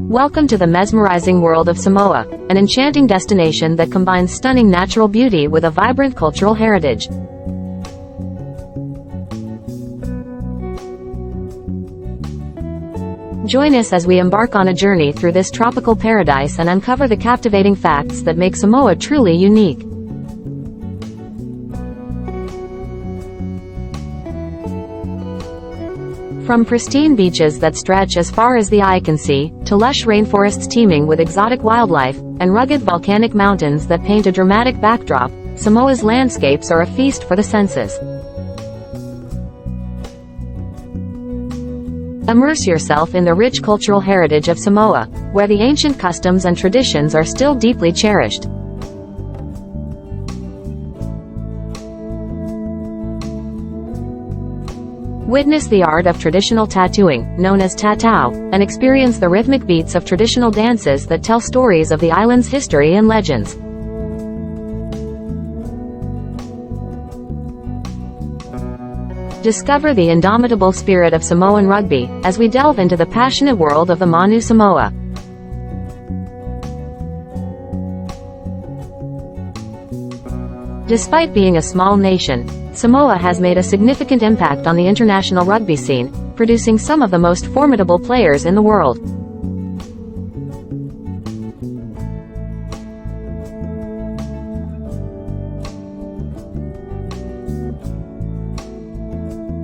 Welcome to the mesmerizing world of Samoa, an enchanting destination that combines stunning natural beauty with a vibrant cultural heritage. Join us as we embark on a journey through this tropical paradise and uncover the captivating facts that make Samoa truly unique. From pristine beaches that stretch as far as the eye can see, to lush rainforests teeming with exotic wildlife, and rugged volcanic mountains that paint a dramatic backdrop, Samoa's landscapes are a feast for the senses. Immerse yourself in the rich cultural heritage of Samoa, where the ancient customs and traditions are still deeply cherished. Witness the art of traditional tattooing, known as tatau, and experience the rhythmic beats of traditional dances that tell stories of the island's history and legends. Discover the indomitable spirit of Samoan rugby, as we delve into the passionate world of the Manu Samoa. Despite being a small nation, Samoa has made a significant impact on the international rugby scene, producing some of the most formidable players in the world.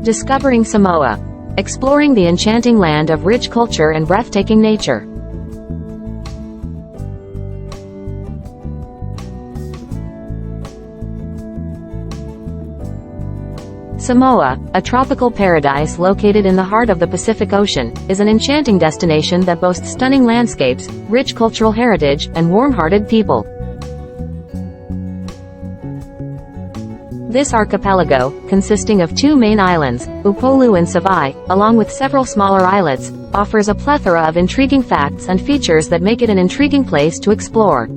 Discovering Samoa. Exploring the enchanting land of rich culture and breathtaking nature. Samoa, a tropical paradise located in the heart of the Pacific Ocean, is an enchanting destination that boasts stunning landscapes, rich cultural heritage, and warm-hearted people. This archipelago, consisting of two main islands, Upolu and Savai, along with several smaller islets, offers a plethora of intriguing facts and features that make it an intriguing place to explore.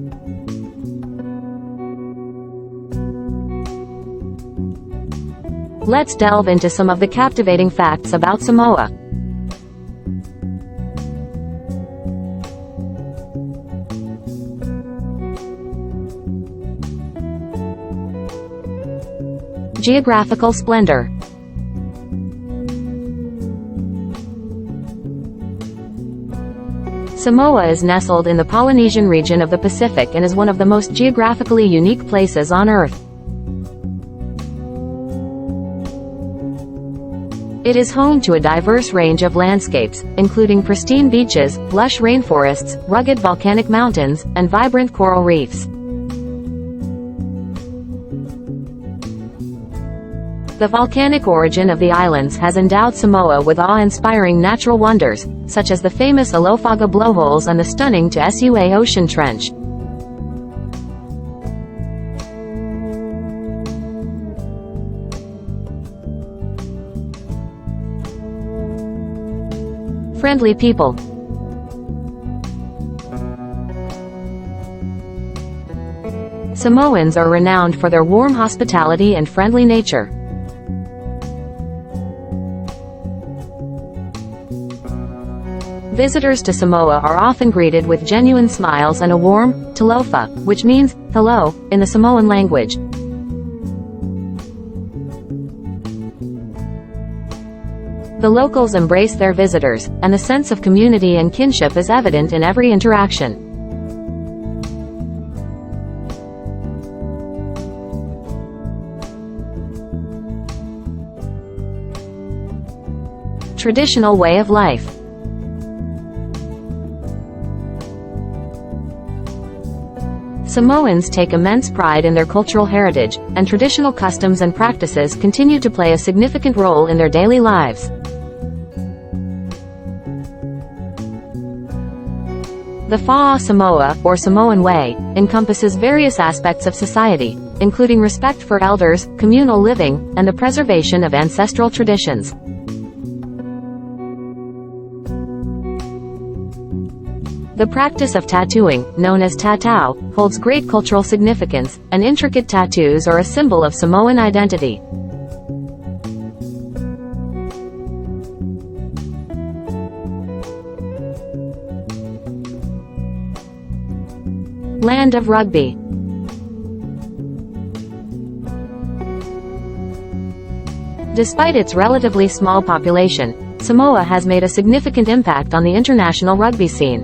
Let's delve into some of the captivating facts about Samoa. Geographical splendor. Samoa is nestled in the Polynesian region of the Pacific and is one of the most geographically unique places on Earth. It is home to a diverse range of landscapes, including pristine beaches, lush rainforests, rugged volcanic mountains, and vibrant coral reefs. The volcanic origin of the islands has endowed Samoa with awe-inspiring natural wonders, such as the famous Alofaga blowholes and the stunning Te Sua ocean trench. Friendly people. Samoans are renowned for their warm hospitality and friendly nature. Visitors to Samoa are often greeted with genuine smiles and a warm talofa, which means hello in the Samoan language. The locals embrace their visitors, and the sense of community and kinship is evident in every interaction. Traditional way of life. Samoans take immense pride in their cultural heritage, and traditional customs and practices continue to play a significant role in their daily lives. The Fa'a Samoa, or Samoan way, encompasses various aspects of society, including respect for elders, communal living, and the preservation of ancestral traditions. The practice of tattooing, known as tatau, holds great cultural significance, and intricate tattoos are a symbol of Samoan identity. Land of rugby. Despite its relatively small population, Samoa has made a significant impact on the international rugby scene.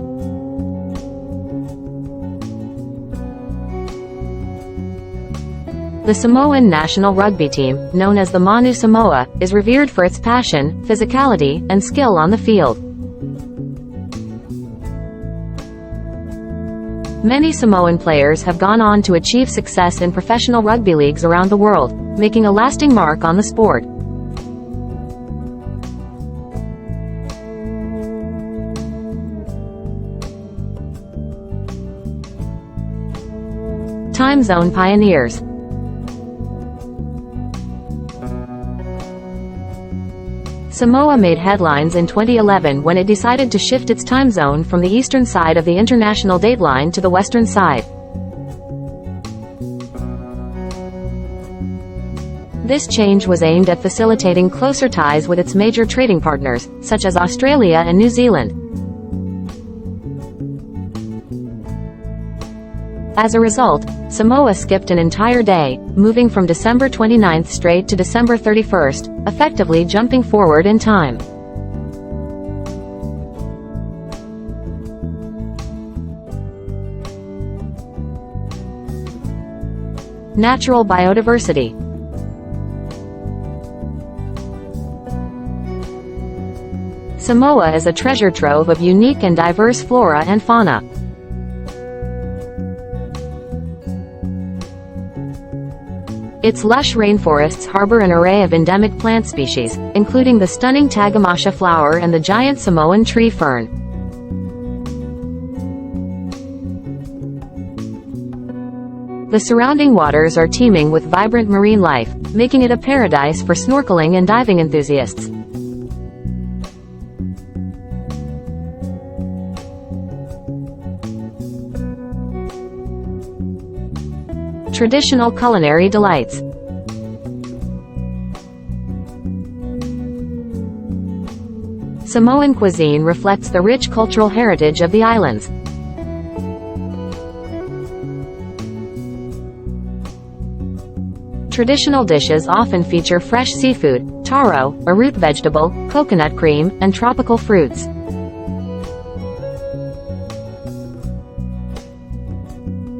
The Samoan national rugby team, known as the Manu Samoa, is revered for its passion, physicality, and skill on the field. Many Samoan players have gone on to achieve success in professional rugby leagues around the world, making a lasting mark on the sport. Time zone pioneers. Samoa made headlines in 2011 when it decided to shift its time zone from the eastern side of the international dateline to the western side. This change was aimed at facilitating closer ties with its major trading partners, such as Australia and New Zealand. As a result, Samoa skipped an entire day, moving from December 29 straight to December 31, effectively jumping forward in time. Natural biodiversity. Samoa is a treasure trove of unique and diverse flora and fauna. Its lush rainforests harbor an array of endemic plant species, including the stunning Tagamasha flower and the giant Samoan tree fern. The surrounding waters are teeming with vibrant marine life, making it a paradise for snorkeling and diving enthusiasts. Traditional culinary delights. Samoan cuisine reflects the rich cultural heritage of the islands. Traditional dishes often feature fresh seafood, taro, a root vegetable, coconut cream, and tropical fruits.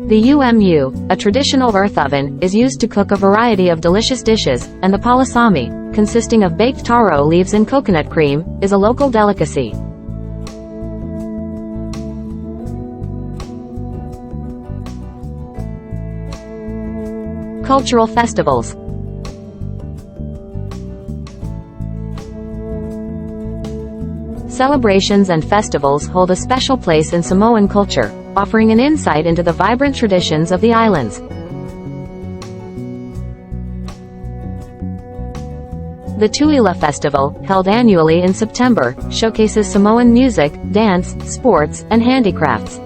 The umu, a traditional earth oven, is used to cook a variety of delicious dishes, and the palasami, consisting of baked taro leaves and coconut cream, is a local delicacy. Cultural festivals. Celebrations and festivals hold a special place in Samoan culture, offering an insight into the vibrant traditions of the islands. The Tuila Festival, held annually in September, showcases Samoan music, dance, sports, and handicrafts.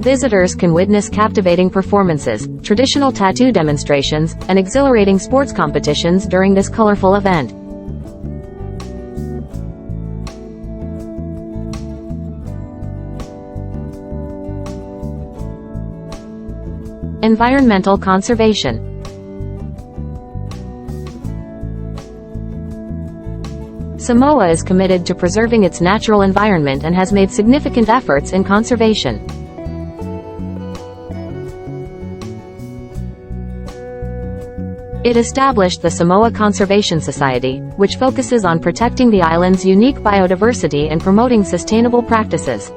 Visitors can witness captivating performances, traditional tattoo demonstrations, and exhilarating sports competitions during this colorful event. Environmental conservation. Samoa is committed to preserving its natural environment and has made significant efforts in conservation. It established the Samoa Conservation Society, which focuses on protecting the island's unique biodiversity and promoting sustainable practices.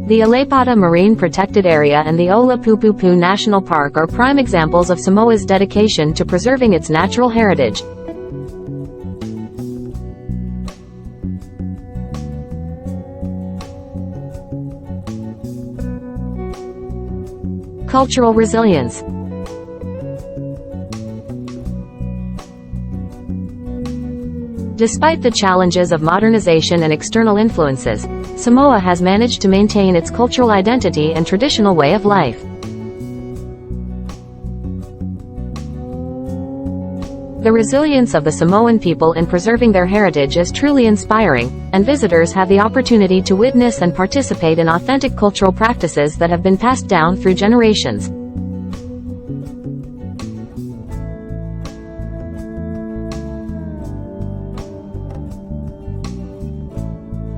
The Alepata Marine Protected Area and the Ola Pupupu National Park are prime examples of Samoa's dedication to preserving its natural heritage. Cultural resilience. Despite the challenges of modernization and external influences, Samoa has managed to maintain its cultural identity and traditional way of life. The resilience of the Samoan people in preserving their heritage is truly inspiring, and visitors have the opportunity to witness and participate in authentic cultural practices that have been passed down through generations.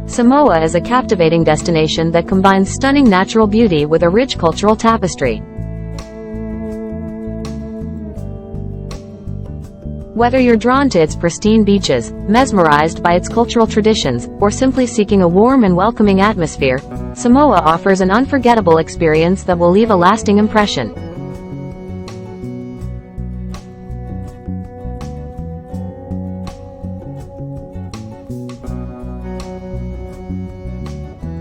Samoa is a captivating destination that combines stunning natural beauty with a rich cultural tapestry. Whether you're drawn to its pristine beaches, mesmerized by its cultural traditions, or simply seeking a warm and welcoming atmosphere, Samoa offers an unforgettable experience that will leave a lasting impression.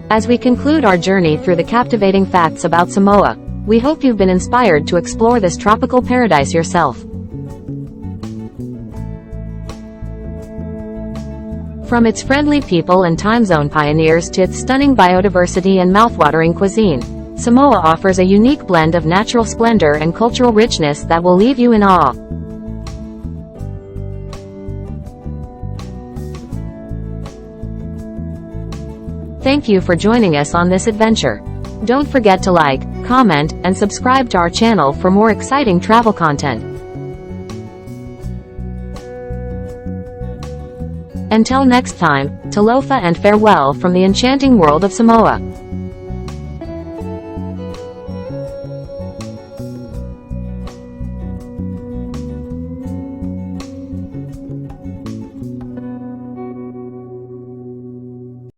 As we conclude our journey through the captivating facts about Samoa, we hope you've been inspired to explore this tropical paradise yourself. From its friendly people and time zone pioneers to its stunning biodiversity and mouthwatering cuisine, Samoa offers a unique blend of natural splendor and cultural richness that will leave you in awe. Thank you for joining us on this adventure. Don't forget to like, comment, and subscribe to our channel for more exciting travel content. Until next time, talofa and farewell from the enchanting world of Samoa.